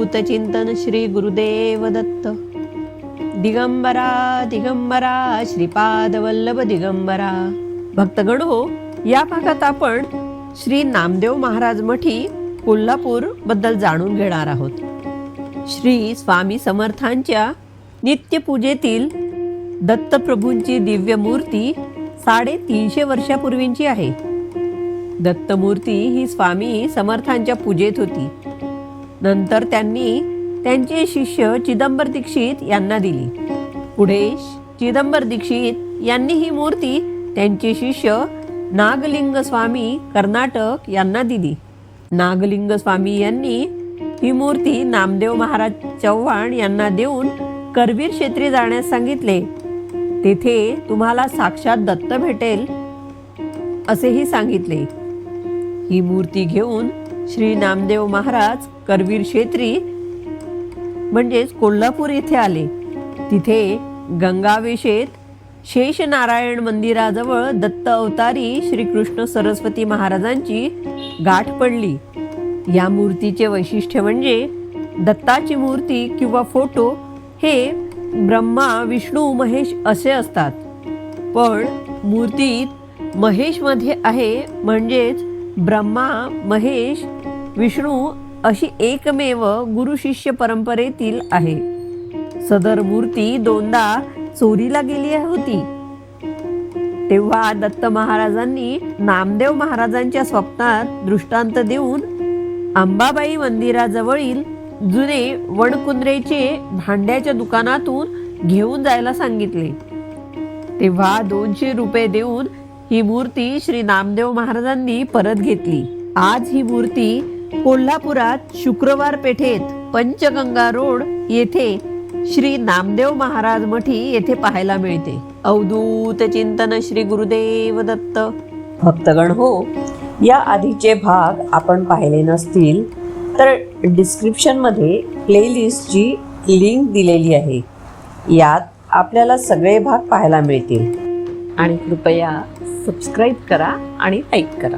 अवधूत चिंतन श्री गुरुदेव दत्त। दिगंबरा दिगंबरा श्रीपाद वल्लभ दिगंबरा। भक्तगण हो, या भागात आपण श्री नामदेव महाराज मठी कोल्हापूर बद्दल जाणून घेणार आहोत। श्री स्वामी समर्थांच्या नित्यपूजेतील दत्तप्रभूंची दिव्य मूर्ती 350 वर्षापूर्वींची आहे। दत्तमूर्ती ही स्वामी समर्थांच्या पूजेत होती। नंतर त्यांनी त्यांचे शिष्य चिदंबर दीक्षित यांना दिली। पुढे चिदंबर दीक्षित यांनी ही मूर्ती त्यांचे शिष्य नागलिंग स्वामी कर्नाटक यांना दिली। नागलिंग स्वामी यांनी ही मूर्ती नामदेव महाराज चव्हाण यांना देऊन करवीर क्षेत्री जाण्यास सांगितले। तेथे तुम्हाला साक्षात दत्त भेटेल असेही सांगितले। ही मूर्ती घेऊन श्री नामदेव महाराज करवीर क्षेत्री म्हणजेच कोल्हापूर येथे आले। तिथे गंगावेशेत शेषनारायण मंदिराजवळ दत्त अवतारी श्री कृष्ण सरस्वती महाराजांची गाठ पडली। या मूर्तीचे वैशिष्ट्य म्हणजे दत्ताची मूर्ती किंवा फोटो हे ब्रह्मा विष्णू महेश असे असतात, पण मूर्तीत महेश मध्ये आहे म्हणजेच ब्रह्मा महेश विष्णू अशी एकमेव गुरु शिष्य परंपरेतील आहे। सदर मूर्ती दोनदा चोरीला गेली होती। तेव्हा दत्त महाराजांनी नामदेव महाराजांच्या स्वप्नात दृष्टांत देऊन अंबाबाई मंदिराजवळील जुने वणकुंद्रेचे भांड्याच्या दुकानातून घेऊन जायला सांगितले। तेव्हा 200 रुपये देऊन ही मूर्ती श्री नामदेव महाराजांनी परत घेतली। आज ही मूर्ती कोल्हापुरात शुक्रवार पेठेत पंचगंगा रोड येथे श्री नामदेव महाराज मठी येथे पाहायला मिळते। अवधूत चिंतन श्री गुरुदेव दत्त। भक्तगण हो, या आधीचे भाग आपण पाहिले नसतील तर डिस्क्रिप्शनमध्ये प्लेलिस्टची लिंक दिलेली आहे। यात आपल्याला सगळे भाग पाहायला मिळतील आणि कृपया सबस्क्राईब करा आणि लाईक करा।